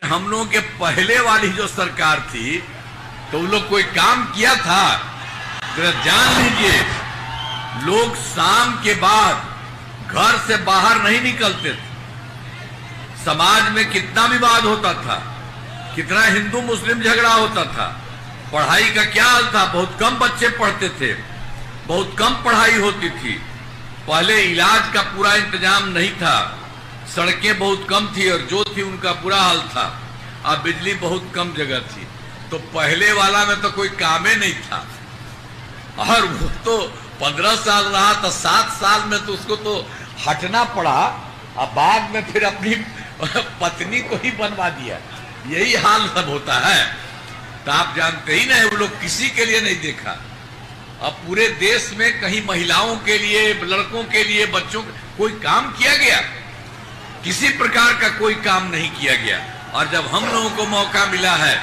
हम लोगों के पहले वाली जो सरकार थी तो वो लोग कोई काम किया था? जरा जान लीजिए, लोग शाम के बाद घर से बाहर नहीं निकलते थे। समाज में कितना विवाद होता था, कितना हिंदू मुस्लिम झगड़ा होता था। पढ़ाई का क्या हाल था? बहुत कम बच्चे पढ़ते थे, बहुत कम पढ़ाई होती थी। पहले इलाज का पूरा इंतजाम नहीं था, सड़कें बहुत कम थी और जो थी उनका बुरा हाल था। अब बिजली बहुत कम जगह थी। तो पहले वाला में तो कोई काम ही नहीं था, और वो तो 15 साल रहा था, 7 साल में तो उसको तो हटना पड़ा, और बाद में फिर अपनी पत्नी को ही बनवा दिया। यही हाल सब होता है। तो आप जानते ही ना, वो लोग किसी के लिए नहीं देखा। अब पूरे देश में कहीं महिलाओं के लिए, लड़कों के लिए, बच्चों के कोई काम किया गया? किसी प्रकार का कोई काम नहीं किया गया। और जब हम लोगों को मौका मिला है,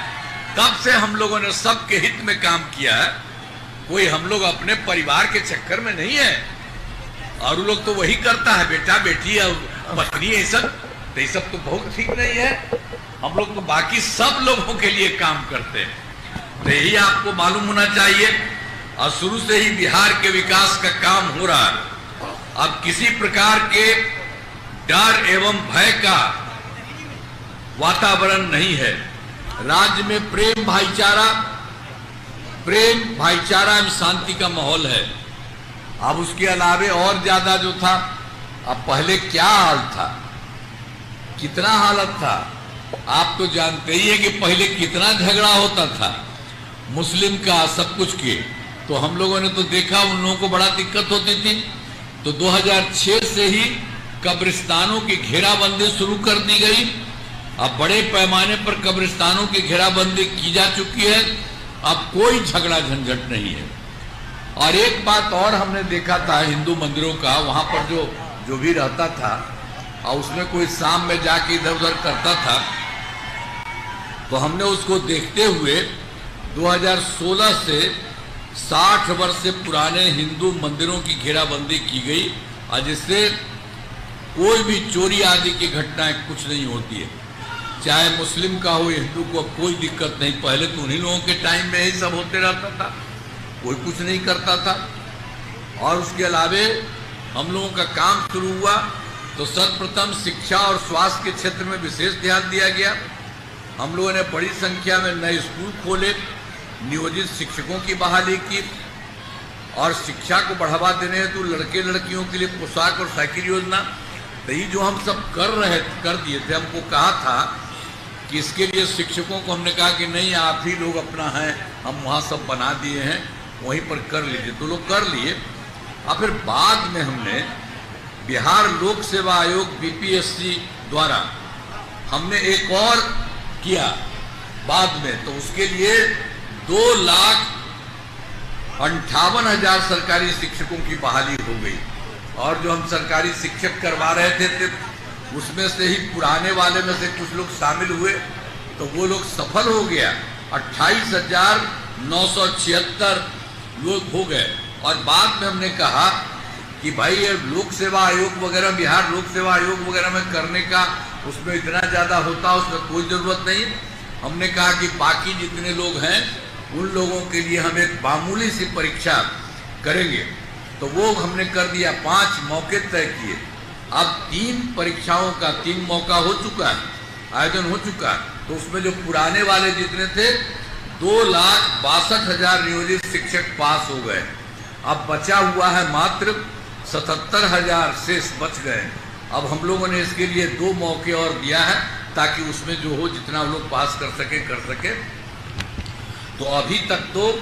तब से हम लोगों ने सबके हित में काम किया है। कोई हम लोग अपने परिवार के चक्कर में नहीं है। और वो लोग तो वही करता है, बेटा बेटी और पत्नी, ये सब तो बहुत ठीक नहीं है। हम लोग तो बाकी सब लोगों के लिए काम करते हैं। तो यही आपको मालूम होना चाहिए। और शुरू से ही बिहार के विकास का काम हो रहा है। अब किसी प्रकार के डर एवं भय का वातावरण नहीं है। राज्य में प्रेम भाईचारा एवं शांति का माहौल है। अब उसके अलावे और ज्यादा जो था, अब पहले क्या हाल था, कितना हालत था, आप तो जानते ही है कि पहले कितना झगड़ा होता था मुस्लिम का, सब कुछ के। तो हम लोगों ने तो देखा, उन लोगों को बड़ा दिक्कत होती थी। तो 2006 से ही कब्रिस्तानों की घेराबंदी शुरू कर दी गई। अब बड़े पैमाने पर कब्रिस्तानों की घेराबंदी की जा चुकी है। अब कोई झगड़ा झंझट नहीं है। और एक बात और हमने देखा था हिंदू मंदिरों का, वहां पर जो भी रहता था, और उसमें कोई शाम में जाके इधर उधर करता था, तो हमने उसको देखते हुए 2016 से 60 वर्ष से पुराने हिंदू मंदिरों की घेराबंदी की गई, और जिससे कोई भी चोरी आदि की घटनाएं कुछ नहीं होती है। चाहे मुस्लिम का हो, हिंदू को कोई दिक्कत नहीं। पहले तो उन्हीं लोगों के टाइम में यही सब होते रहता था, कोई कुछ नहीं करता था। और उसके अलावे हम लोगों का काम शुरू हुआ तो सर्वप्रथम शिक्षा और स्वास्थ्य के क्षेत्र में विशेष ध्यान दिया गया। हम लोगों ने बड़ी संख्या में नए स्कूल खोले, नियोजित शिक्षकों की बहाली की, और शिक्षा को बढ़ावा देने हेतु लड़के लड़कियों के लिए पोशाक और साइकिल योजना। तो ये जो हम सब कर दिए थे, हमको कहा था कि इसके लिए शिक्षकों को हमने कहा कि नहीं, आप ही लोग अपना है, हम वहाँ सब बना दिए हैं, वहीं पर कर लीजिए। तो लोग कर लिए। और फिर बाद में हमने बिहार लोक सेवा आयोग बीपीएससी द्वारा हमने एक और किया बाद में। तो उसके लिए 2,58,000 सरकारी शिक्षकों की बहाली हो गई। और जो हम सरकारी शिक्षक करवा रहे थे उसमें से ही पुराने वाले में से कुछ लोग शामिल हुए, तो वो लोग सफल हो गया। 28,976 लोग हो गए। और बाद में हमने कहा कि भाई ये लोक सेवा आयोग वगैरह, बिहार लोक सेवा आयोग वगैरह में करने का, उसमें इतना ज़्यादा होता, उसमें कोई ज़रूरत नहीं। हमने कहा कि बाकी जितने लोग हैं उन लोगों के लिए हम एक मामूली सी परीक्षा करेंगे। तो वो हमने कर दिया, 5 मौके तय किए। अब 3 परीक्षाओं का 3 मौका हो चुका है, आयोजन हो चुका है। तो उसमें जो पुराने वाले जितने थे 2,62,000 नियोजित शिक्षक पास हो गए। अब बचा हुआ है मात्र 77,000 शेष बच गए। अब हम लोगों ने इसके लिए 2 मौके और दिया है, ताकि उसमें जो हो जितना लोग पास कर सके। तो अभी तक तो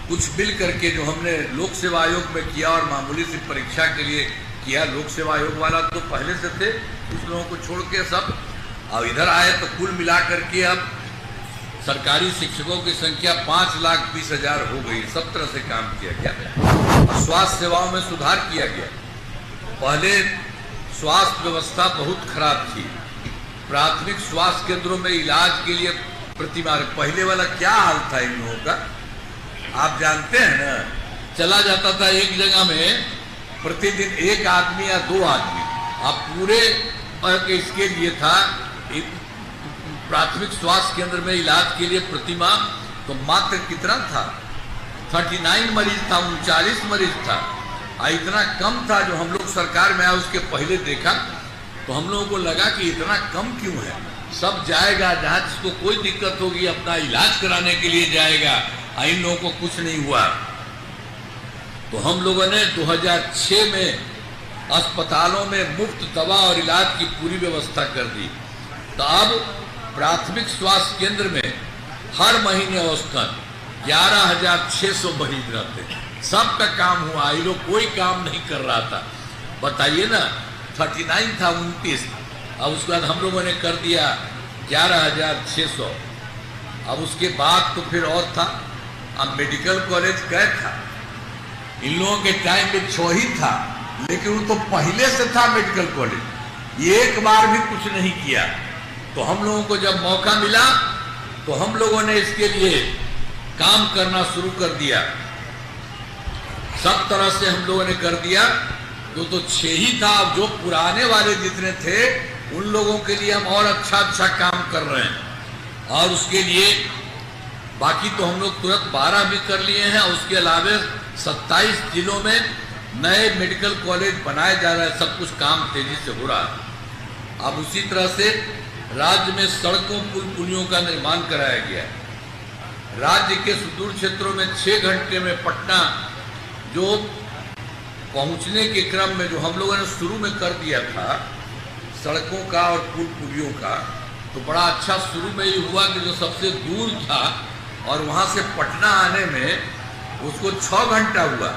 कुछ मिल करके जो हमने लोक सेवा आयोग में किया और मामूली सी परीक्षा के लिए किया, लोक सेवा आयोग वाला तो पहले से थे, कुछ लोगों को छोड़ के सब अब इधर आए। तो कुल मिला करके अब सरकारी शिक्षकों की संख्या 5,20,000 हो गई। सब तरह से काम किया गया। स्वास्थ्य सेवाओं में सुधार किया गया। पहले स्वास्थ्य व्यवस्था बहुत खराब थी। प्राथमिक स्वास्थ्य केंद्रों में इलाज के लिए प्रतिमार, पहले वाला क्या हाल था इन लोगों का आप जानते हैं ना। चला जाता था एक जगह में प्रतिदिन 1 आदमी या 2 आदमी। अब पूरे इसके लिए था प्राथमिक स्वास्थ्य केंद्र में इलाज के लिए प्रतिमाह तो मात्र कितना था, 39 मरीज था, 39 मरीज था। इतना कम था। जो हम लोग सरकार में आए उसके पहले देखा तो हम लोगों को लगा कि इतना कम क्यों है, सब जाएगा जहाँ जिसको कोई दिक्कत होगी अपना इलाज कराने के लिए जाएगा। इन लोगों को कुछ नहीं हुआ। तो हम लोगों ने 2006 में अस्पतालों में मुफ्त दवा और इलाज की पूरी व्यवस्था कर दी। तो अब प्राथमिक स्वास्थ्य केंद्र में हर महीने औसतन 11,600 मरीज रहते। सबका काम हुआ। ये लोग कोई काम नहीं कर रहा था। बताइए ना, 39 था 29, अब उसके बाद हम लोगों ने कर दिया 11,600। अब उसके बाद तो फिर और था। अब मेडिकल कॉलेज क्या था, इन लोगों के टाइम में 6 ही था, लेकिन वो तो पहले से था मेडिकल कॉलेज, ये एक बार भी कुछ नहीं किया। तो हम लोगों को जब मौका मिला तो हम लोगों ने इसके लिए काम करना शुरू कर दिया। सब तरह से हम लोगों ने कर दिया। तो 6 ही था। जो पुराने वाले जितने थे उन लोगों के लिए हम और अच्छा काम कर रहे हैं। और उसके लिए बाकी तो हम लोग तुरंत 12 भी कर लिए हैं। उसके अलावा 27 जिलों में नए मेडिकल कॉलेज बनाए जा रहे हैं। सब कुछ काम तेजी से हो रहा है। अब उसी तरह से राज्य में सड़कों पुलियों का निर्माण कराया गया है। राज्य के सुदूर क्षेत्रों में 6 घंटे में पटना जो पहुंचने के क्रम में जो हम लोगों ने शुरू में कर दिया था सड़कों का और पुलियों का, तो बड़ा अच्छा शुरू में ये हुआ कि जो सबसे दूर था और वहां से पटना आने में उसको 6 घंटा हुआ।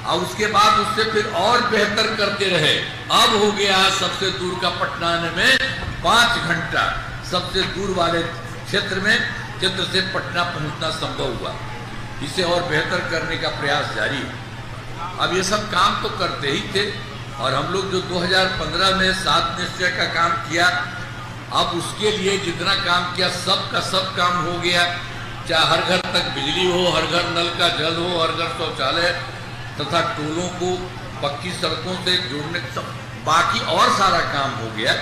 और उसके बाद उससे फिर और बेहतर करते रहे। अब हो गया सबसे दूर का पटना आने में 5 घंटा। सबसे दूर वाले क्षेत्र से पटना पहुंचना संभव हुआ। इसे और बेहतर करने का प्रयास जारी है। अब ये सब काम तो करते ही थे। और हम लोग जो 2015 में 7 निश्चय का काम किया, अब उसके लिए जितना काम किया सब का सब काम हो गया। चाहे हर घर तक बिजली हो, हर घर नल का जल हो, हर घर शौचालय तथा टोलों को पक्की सड़कों से जोड़ने, सब बाकी और सारा काम हो गया।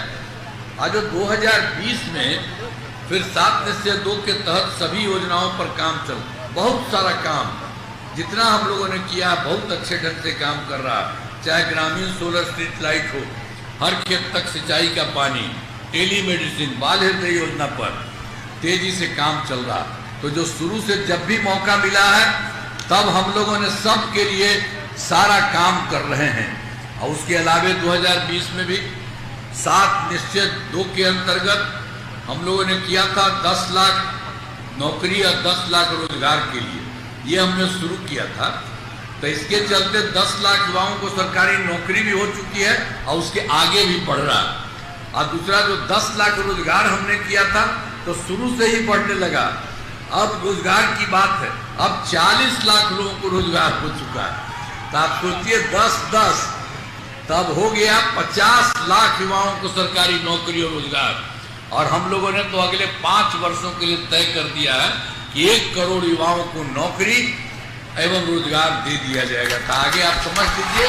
आज 2020 में फिर 7 निश्चय 2 के तहत सभी योजनाओं पर काम चल, बहुत सारा काम जितना हम लोगों ने किया बहुत अच्छे ढंग से काम कर रहा। चाहे ग्रामीण सोलर स्ट्रीट लाइट हो, हर खेत तक सिंचाई का पानी, टेलीमेडिसिन, बाल हृदय योजना पर तेजी से काम चल रहा। तो जो शुरू से जब भी मौका मिला है तब हम लोगों ने सबके लिए सारा काम कर रहे हैं। और उसके अलावा 2020 में भी 7 निश्चय 2 के अंतर्गत हम लोगों ने किया था 10 लाख नौकरी और 10 लाख रोजगार के लिए, ये हमने शुरू किया था। तो इसके चलते 10 लाख युवाओं को सरकारी नौकरी भी हो चुकी है और उसके आगे भी बढ़ रहा है। और दूसरा जो 10 लाख रोजगार हमने किया था तो शुरू से ही बढ़ने लगा। अब रोजगार की बात है, अब 40 लाख लोगों को रोजगार हो चुका है। तो आप सोचिए 10-10 तब हो गया 50 लाख युवाओं को सरकारी नौकरी और रोजगार। और हम लोगों ने तो अगले 5 वर्षों के लिए तय कर दिया है कि 1 करोड़ युवाओं को नौकरी एवं रोजगार दे दिया जाएगा। तो आगे आप समझ लीजिए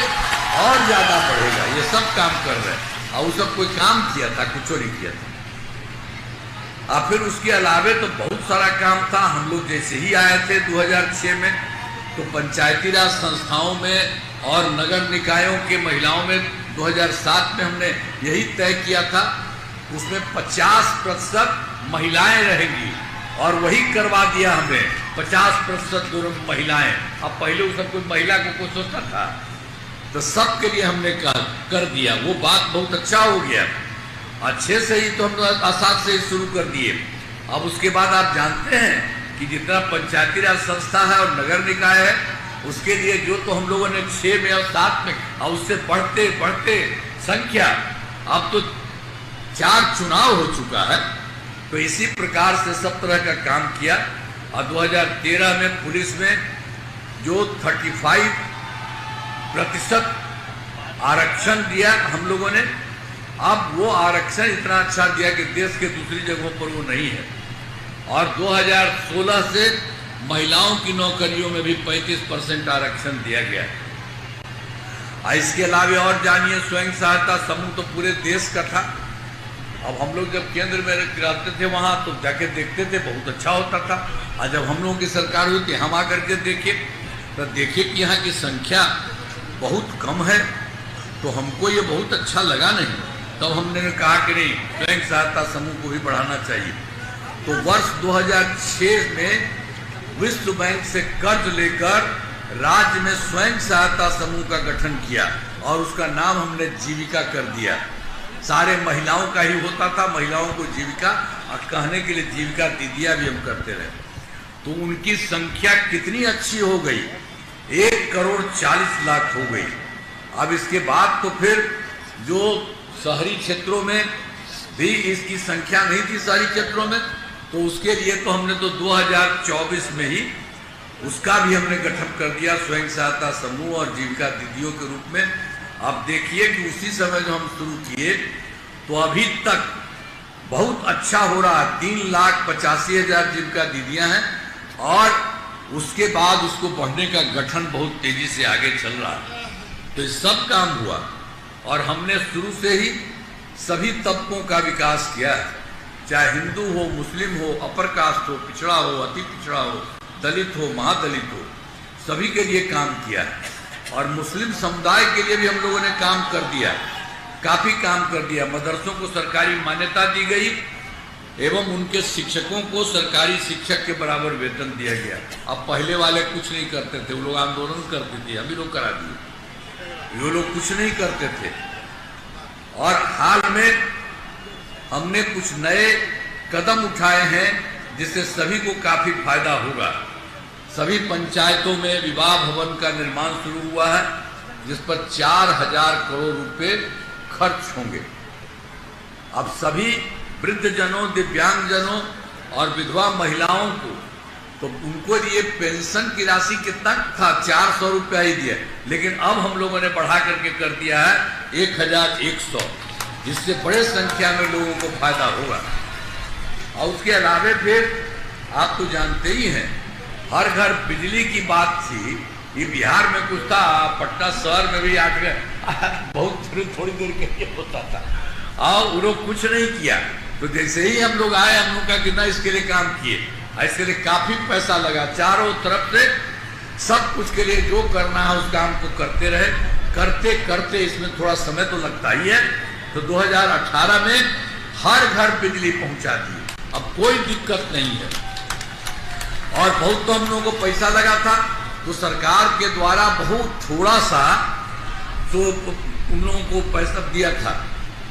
और ज्यादा बढ़ेगा। ये सब काम कर रहे हैं और वो सब कोई काम किया था, कुछ नहीं किया था। और फिर उसके अलावे तो बहुत सारा काम था। हम लोग जैसे ही आए थे 2006 में तो पंचायती राज संस्थाओं में और नगर निकायों के महिलाओं में 2007 में हमने यही तय किया था, उसमें 50% महिलाएं रहेंगी और वही करवा दिया हमें। 50% दोनों महिलाएं। अब पहले वो सब कोई महिला को कुछ सोचता था, तो सबके लिए हमने कर दिया। वो बात बहुत अच्छा हो गया। अच्छे से ही तो हम आसाद से ही शुरू कर दिए। अब उसके बाद आप जानते हैं कि जितना पंचायती राज संस्था है और नगर निकाय है उसके लिए जो तो हम लोगों ने 6 में और 7 में और उससे बढ़ते बढ़ते संख्या अब तो 4 चुनाव हो चुका है। तो इसी प्रकार से सब तरह का काम किया। और 2013 में पुलिस में जो 35% आरक्षण दिया हम लोगों ने, अब वो आरक्षण इतना अच्छा दिया कि देश के दूसरी जगहों पर वो नहीं है। और 2016 से महिलाओं की नौकरियों में भी 35% आरक्षण दिया गया है। इसके अलावा और जानिए, स्वयं सहायता समूह तो पूरे देश का था अब हम लोग जब केंद्र में रहते थे वहाँ तो जाके देखते थे, बहुत अच्छा होता था। और जब हम लोगों की सरकार हुई कि हम आकर के देखे तो देखे कि यहाँ की संख्या बहुत कम है, तो हमको ये बहुत अच्छा लगा नहीं। तब हमने कहा कि नहीं, स्वयं सहायता समूह को भी बढ़ाना चाहिए। तो वर्ष 2006 में विश्व बैंक से कर्ज लेकर राज्य में स्वयं सहायता समूह का गठन किया और उसका नाम हमने जीविका कर दिया। सारे महिलाओं का ही होता था, महिलाओं को जीविका, और कहने के लिए जीविका दीदियां भी हम करते रहे। तो उनकी संख्या कितनी अच्छी हो गई, 1,40,00,000 हो गई। अब इसके बाद तो फिर जो शहरी क्षेत्रों में भी इसकी संख्या नहीं थी, शहरी क्षेत्रों में, तो उसके लिए तो हमने तो 2024 में ही उसका भी हमने गठन कर दिया, स्वयं सहायता समूह और जीविका दीदियों के रूप में। आप देखिए कि उसी समय जो हम शुरू किए तो अभी तक बहुत अच्छा हो रहा है। 3,85,000 जीविका दीदियां हैं और उसके बाद उसको बढ़ने का गठन बहुत तेजी से आगे चल रहा है। तो ये सब काम हुआ और हमने शुरू से ही सभी तबकों का विकास किया है, चाहे हिंदू हो, मुस्लिम हो, अपर कास्ट हो, पिछड़ा हो, अति पिछड़ा हो, दलित हो, महादलित हो, सभी के लिए काम किया है। और मुस्लिम समुदाय के लिए भी हम लोगों ने काम कर दिया, काफी काम कर दिया। मदरसों को सरकारी मान्यता दी गई एवं उनके शिक्षकों को सरकारी शिक्षक के बराबर वेतन दिया गया। अब पहले वाले कुछ नहीं करते थे, वो लोग आंदोलन करते थे, हम भी लोग करा दिए। वो लोग कुछ नहीं करते थे। और हाल में हमने कुछ नए कदम उठाए हैं जिससे सभी को काफी फायदा होगा। सभी पंचायतों में विवाह भवन का निर्माण शुरू हुआ है, जिस पर 4,000 करोड़ रुपए खर्च होंगे। अब सभी वृद्धजनों, दिव्यांगजनों और विधवा महिलाओं को, तो उनको लिए पेंशन की राशि कितना था, 400 रुपया ही दिया, लेकिन अब हम लोगों ने बढ़ा करके कर दिया है 1,100, जिससे बड़े संख्या में लोगों को फायदा होगा। और उसके अलावे फिर आप तो जानते ही हैं, हर घर बिजली की बात थी। ये बिहार में कुछ था, पटना शहर में भी आज बहुत थोड़ी देर के लिए होता था और वो लोग कुछ नहीं किया। तो जैसे ही हम लोग आए, हम लोग का कितना इसके लिए काम किए, इसके लिए काफी पैसा लगा, चारों तरफ से सब कुछ के लिए जो करना है उस काम को करते रहे। करते करते इसमें थोड़ा समय तो लगता ही है। तो 2018 में हर घर बिजली पहुंचा दी, अब कोई दिक्कत नहीं है। और बहुत तो हम लोगों को पैसा लगा था, तो सरकार के द्वारा बहुत थोड़ा सा तो उन लोगों को पैसा दिया था,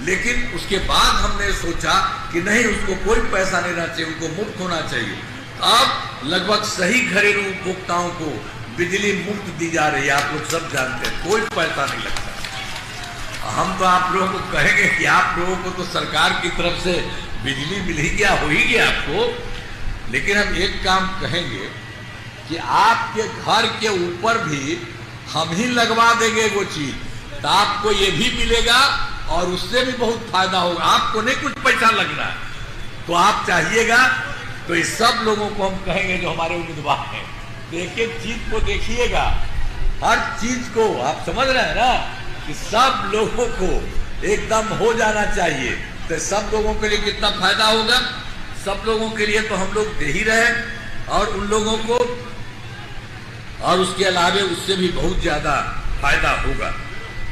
लेकिन उसके बाद हमने सोचा कि नहीं, उसको कोई पैसा नहीं देना चाहिए, उनको मुफ्त होना चाहिए। अब लगभग सही घरेलू उपभोक्ताओं को बिजली मुफ्त दी जा रही है, आप लोग सब जानते हैं, कोई पैसा नहीं लगता। हम तो आप लोगों को कहेंगे कि आप लोगों को तो सरकार की तरफ से बिजली मिल ही गया, हो ही गया आपको, लेकिन हम एक काम कहेंगे कि आपके घर के ऊपर भी हम ही लगवा देंगे वो चीज, तो आपको ये भी मिलेगा और उससे भी बहुत फायदा होगा। आपको नहीं कुछ पैसा लगना है, तो आप चाहिएगा तो इस सब लोगों को हम कहेंगे जो हमारे उम्मीदवार हैं, तो एक एक चीज को देखिएगा, हर चीज को आप समझ रहे हैं ना कि सब लोगों को एकदम हो जाना चाहिए। तो सब लोगों के लिए कितना फायदा होगा, सब लोगों के लिए तो हम लोग दे ही रहे, और उन लोगों को और उसके अलावे उससे भी बहुत ज्यादा फायदा होगा।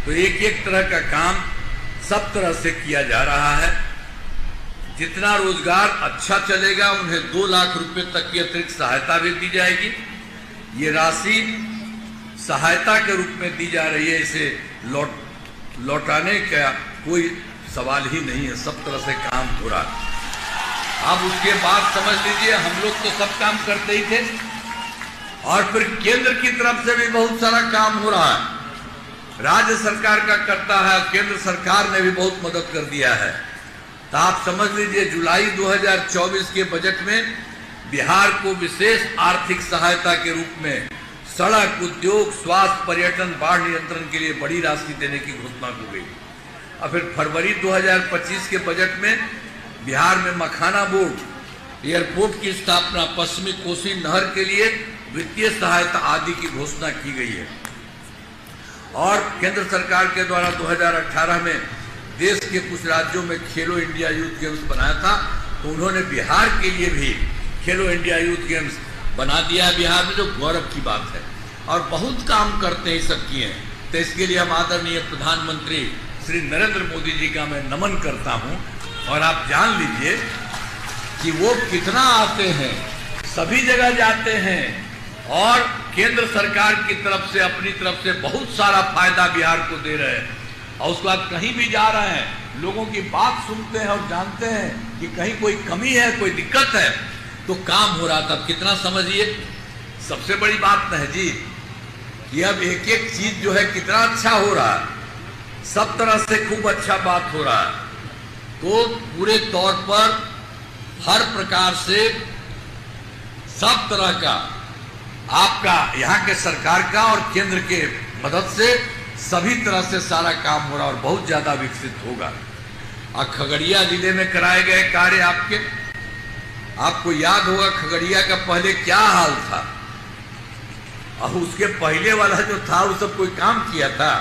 तो एक एक तरह का काम सब तरह से किया जा रहा है। जितना रोजगार अच्छा चलेगा उन्हें 2 लाख रुपए तक की अतिरिक्त सहायता भी दी जाएगी। ये राशि सहायता के रूप में दी जा रही है, इसे लौटाने का कोई सवाल ही नहीं है, सब तरह से काम हो रहा है। अब उसके बाद समझ लीजिए, हम लोग तो सब काम करते ही थे और फिर केंद्र की तरफ से भी बहुत सारा काम हो रहा है। राज्य सरकार का करता है, केंद्र सरकार ने भी बहुत मदद कर दिया है। तो आप समझ लीजिए, जुलाई 2024 के बजट में बिहार को विशेष आर्थिक सहायता के रूप में सड़क, उद्योग, स्वास्थ्य, पर्यटन, बाढ़ नियंत्रण के लिए बड़ी राशि देने की घोषणा हो गई। और फिर फरवरी 2025 के बजट में बिहार में मखाना बोर्ड, एयरपोर्ट की स्थापना, पश्चिमी कोसी नहर के लिए वित्तीय सहायता आदि की घोषणा की गई है। और केंद्र सरकार के द्वारा 2018 में देश के कुछ राज्यों में खेलो इंडिया यूथ गेम्स बनाया था, तो उन्होंने बिहार के लिए भी खेलो इंडिया यूथ गेम्स बना दिया है बिहार में, जो गौरव की बात है। और बहुत काम करते हैं, सब किए हैं। तो इसके लिए हम आदरणीय प्रधानमंत्री श्री नरेंद्र मोदी जी का मैं नमन करता हूं। और आप जान लीजिए कि वो कितना आते हैं, सभी जगह जाते हैं और केंद्र सरकार की तरफ से, अपनी तरफ से बहुत सारा फायदा बिहार को दे रहे हैं। और उसके बाद कहीं भी जा रहे हैं, लोगों की बात सुनते हैं और जानते हैं कि कहीं कोई कमी है, कोई दिक्कत है, तो काम हो रहा था। कितना समझिए, सबसे बड़ी बात न है जी कि अब एक एक चीज जो है कितना अच्छा हो रहा है, सब तरह से खूब अच्छा बात हो रहा है। तो पूरे तौर पर हर प्रकार से सब तरह का आपका यहाँ के सरकार का और केंद्र के मदद से सभी तरह से सारा काम हो रहा और बहुत ज्यादा विकसित होगा। और खगड़िया जिले में कराए गए कार्य आपको याद होगा, खगड़िया का पहले क्या हाल था और उसके पहले वाला जो था वो सब कोई काम किया था।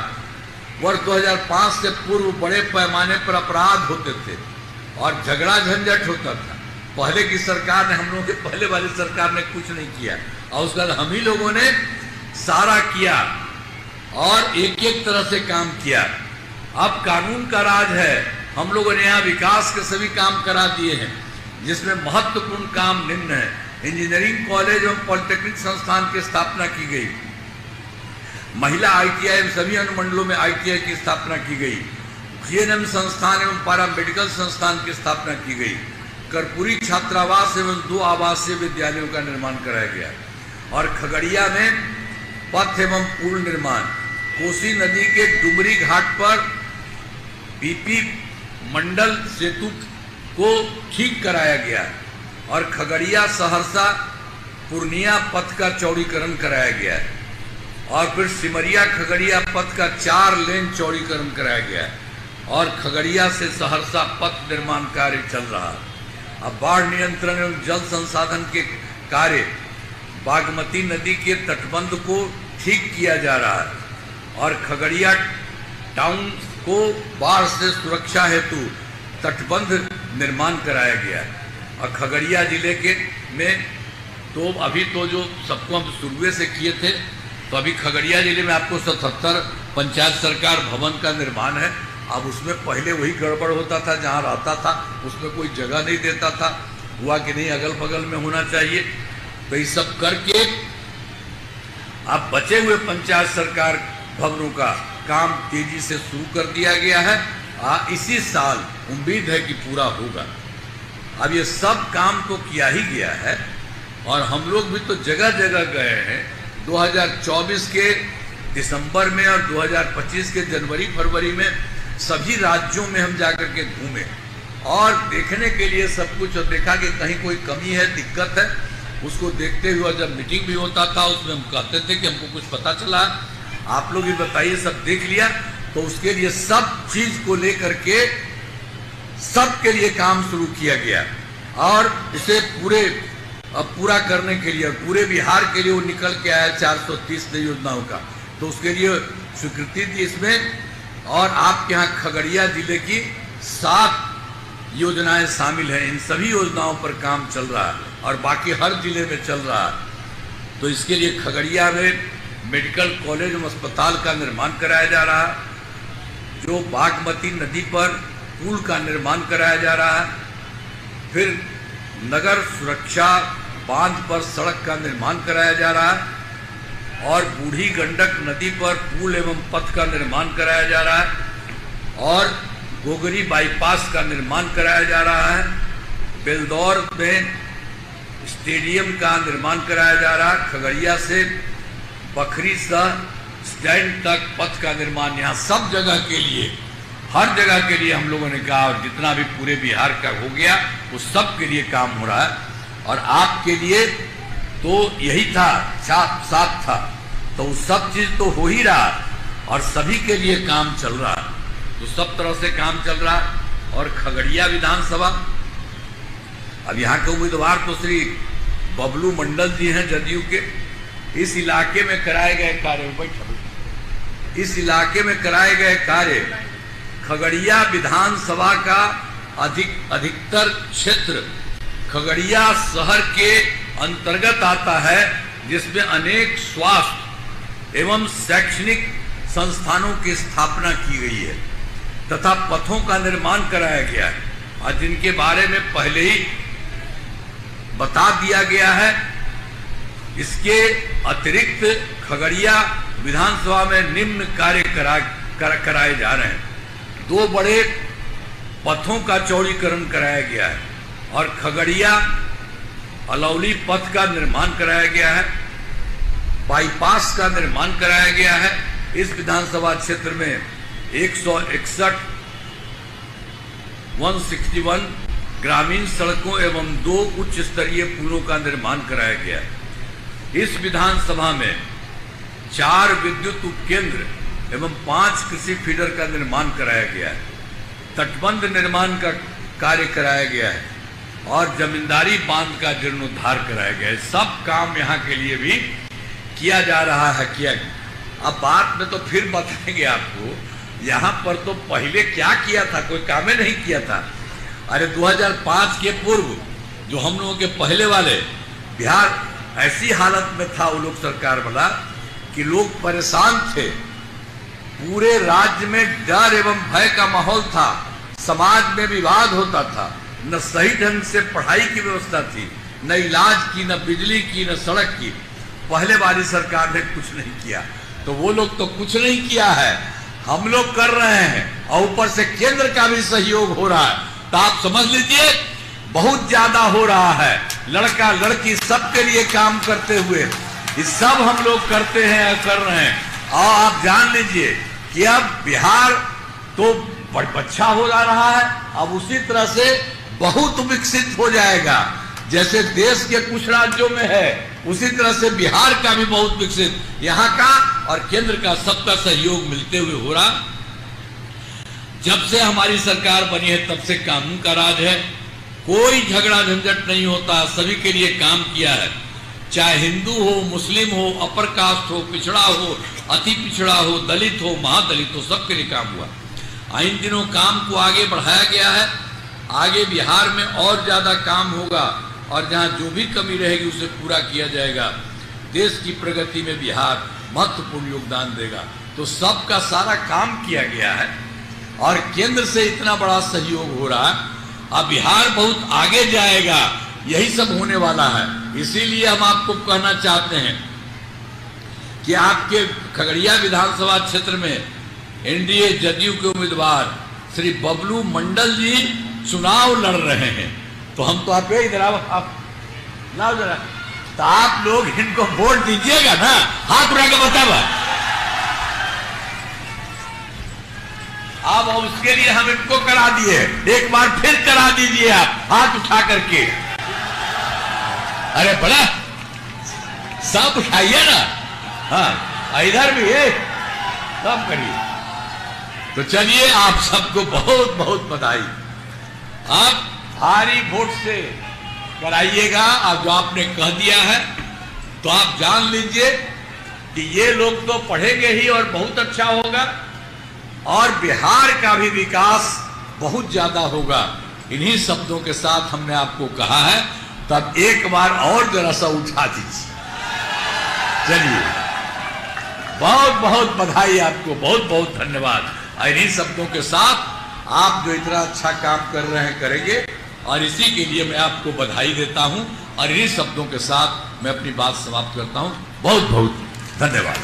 वर्ष 2005 से पूर्व बड़े पैमाने पर अपराध होते थे और झगड़ा झंझट होता था। पहले की सरकार ने, हम लोगों के पहले वाली सरकार ने कुछ नहीं किया और उसके बाद हम ही लोगों ने सारा किया और एक एक तरह से काम किया। अब कानून का राज है, हम लोगों ने यहाँ विकास के सभी काम करा दिए हैं, जिसमें महत्वपूर्ण काम निम्न है। इंजीनियरिंग कॉलेज एवं पॉलिटेक्निक संस्थान की स्थापना की गई, महिला ITI एवं सभी अनुमंडलों में ITI की स्थापना की गई, GNM संस्थान एवं पारा मेडिकल संस्थान की स्थापना की गई, कर्पूरी छात्रावास एवं 2 आवासीय विद्यालयों का निर्माण कराया गया और खगड़िया में पथ एवं पुल निर्माण, कोसी नदी के डुमरी घाट पर BP मंडल सेतु को ठीक कराया गया और खगड़िया सहरसा पूर्णिया पथ का चौड़ीकरण कराया गया है और फिर सिमरिया खगड़िया पथ का 4 लेन चौड़ीकरण कराया गया है और खगड़िया से सहरसा पथ निर्माण कार्य चल रहा है। अब बाढ़ नियंत्रण एवं जल संसाधन के कार्य, बागमती नदी के तटबंध को ठीक किया जा रहा है और खगड़िया टाउन को बाढ़ से सुरक्षा हेतु तटबंध निर्माण कराया गया है। और खगड़िया जिले के में तो अभी तो जो सबको हम शुरुए से किए थे, तो अभी खगड़िया जिले में आपको 77 पंचायत सरकार भवन का निर्माण है। अब उसमें पहले वही गड़बड़ होता था, जहाँ रहता था उसमें कोई जगह नहीं देता था, हुआ कि नहीं अगल बगल में होना चाहिए। तो ये सब करके अब बचे हुए पंचायत सरकार भवनों का काम तेजी से शुरू कर दिया गया है। इसी साल उम्मीद है कि पूरा होगा। अब ये सब काम तो किया ही गया है और हम लोग भी तो जगह जगह गए हैं। 2024 के दिसंबर में और 2025 के जनवरी फरवरी में सभी राज्यों में हम जाकर के घूमे और देखने के लिए सब कुछ, और देखा कि कहीं कोई कमी है, दिक्कत है, उसको देखते हुए जब मीटिंग भी होता था उसमें हम कहते थे कि हमको कुछ पता चला, आप लोग भी बताइए, सब देख लिया। तो उसके लिए सब चीज को लेकर के सबके लिए काम शुरू किया गया और इसे पूरा करने के लिए, पूरे बिहार के लिए वो निकल के आया 430 योजनाओं का। तो उसके लिए स्वीकृति दी इसमें और आपके यहाँ खगड़िया जिले की 7 योजनाएं शामिल हैं। इन सभी योजनाओं पर काम चल रहा है और बाकी हर जिले में चल रहा है। तो इसके लिए खगड़िया में मेडिकल कॉलेज एवं अस्पताल का निर्माण कराया जा रहा है, जो बागमती नदी पर पुल का निर्माण कराया जा रहा है, फिर नगर सुरक्षा बांध पर सड़क का निर्माण कराया जा रहा है और बूढ़ी गंडक नदी पर पुल एवं पथ का निर्माण कराया जा रहा है और गोगरी बाईपास का निर्माण कराया जा रहा है। बेलदौर में स्टेडियम का निर्माण कराया जा रहा है। खगड़िया से बखरी स्टैंड तक पथ का निर्माण, यहाँ सब जगह के लिए, हर जगह के लिए हम लोगों ने कहा और जितना भी पूरे बिहार का हो गया वो सब के लिए काम हो रहा है। और आपके लिए तो यही था, साथ था, तो वो सब चीज तो हो ही रहा और सभी के लिए काम चल रहा, तो सब तरह से काम चल रहा। और खगड़िया विधानसभा, अब यहाँ के उम्मीदवार तो श्री बबलू मंडल जी हैं जदयू के। इस इलाके में कराए गए कार्य, इस इलाके में कराए गए कार्य खगड़िया विधानसभा का अधिकतर क्षेत्र खगड़िया शहर के अंतर्गत आता है, जिसमें अनेक स्वास्थ्य एवं शैक्षणिक संस्थानों की स्थापना की गई है तथा पथों का निर्माण कराया गया है, और जिनके बारे में पहले ही बता दिया गया है। इसके अतिरिक्त खगड़िया विधानसभा में निम्न कार्य कराए जा रहे हैं। 2 बड़े पथों का चौड़ीकरण कराया गया है और खगड़िया अलौली पथ का निर्माण कराया गया है, बाईपास का निर्माण कराया गया है। इस विधानसभा क्षेत्र में 161 ग्रामीण सड़कों एवं 2 उच्च स्तरीय पुलों का निर्माण कराया गया है। इस विधानसभा में 4 विद्युत उपकेंद्र एवं 5 कृषि फीडर का निर्माण कराया गया है। तटबंध निर्माण का कार्य कराया गया है और जमींदारी बांध का जीर्णोद्धार कराया गया है। सब काम यहाँ के लिए भी किया जा रहा है, किया। अब बात में तो फिर बताएंगे आपको, यहाँ पर तो पहले क्या किया था, कोई काम ही नहीं किया था। अरे 2005 के पूर्व जो हम लोगों के पहले वाले बिहार ऐसी हालत में था, वो लोग सरकार वाला, कि लोग परेशान थे। पूरे राज्य में डर एवं भय का माहौल था, समाज में विवाद होता था, न सही ढंग से पढ़ाई की व्यवस्था थी, न इलाज की, न बिजली की, न सड़क की। पहले वाली सरकार ने कुछ नहीं किया, तो वो लोग तो कुछ नहीं किया है, हम लोग कर रहे हैं, और ऊपर से केंद्र का भी सहयोग हो रहा है। तो आप समझ लीजिए बहुत ज्यादा हो रहा है। लड़का लड़की सबके लिए काम करते हुए ये सब हम लोग करते हैं और कर रहे हैं। और आप जान लीजिए कि अब बिहार तो अच्छा हो जा रहा है, अब उसी तरह से बहुत विकसित हो जाएगा। जैसे देश के कुछ राज्यों में है, उसी तरह से बिहार का भी बहुत विकसित, यहाँ का और केंद्र का सबका सहयोग मिलते हुए हो रहा। जब से हमारी सरकार बनी है तब से कानून का राज है, कोई झगड़ा झंझट नहीं होता, सभी के लिए काम किया है। चाहे हिंदू हो, मुस्लिम हो, अपर कास्ट हो, पिछड़ा हो, अति पिछड़ा हो, दलित हो, महादलित हो, सबके लिए काम हुआ। इन दिनों काम को आगे बढ़ाया गया है। आगे बिहार में और ज्यादा काम होगा और जहां जो भी कमी रहेगी उसे पूरा किया जाएगा। देश की प्रगति में बिहार महत्वपूर्ण योगदान देगा। तो सबका सारा काम किया गया है और केंद्र से इतना बड़ा सहयोग हो रहा है। अब बिहार बहुत आगे जाएगा, यही सब होने वाला है। इसीलिए हम आपको कहना चाहते हैं कि आपके खगड़िया विधानसभा क्षेत्र में एनडीए जदयू के उम्मीदवार श्री बबलू मंडल जी चुनाव लड़ रहे हैं। तो हम तो आप इधर आप लाओ जरा, तो आप लोग इनको वोट दीजिएगा ना, हाथ उठा के बतावा। अब उसके लिए हम इनको करा दिए, एक बार फिर करा दीजिए आप हाथ उठा करके। अरे बड़ा सब उठाइए ना, हाँ इधर भी है, सब करिए। तो चलिए आप सबको बहुत बहुत बधाई। आप भारी वोट से कराइएगा। और जो आपने कह दिया है तो आप जान लीजिए कि ये लोग तो पढ़ेंगे ही और बहुत अच्छा होगा और बिहार का भी विकास बहुत ज्यादा होगा। इन्हीं शब्दों के साथ हमने आपको कहा है, तब एक बार और जरा सा उठा दीजिए। चलिए बहुत बहुत बधाई आपको, बहुत बहुत धन्यवाद। इन्हीं शब्दों के साथ आप जो इतना अच्छा काम कर रहे हैं करेंगे, और इसी के लिए मैं आपको बधाई देता हूं और इन्हीं शब्दों के साथ मैं अपनी बात समाप्त करता हूं। बहुत बहुत धन्यवाद।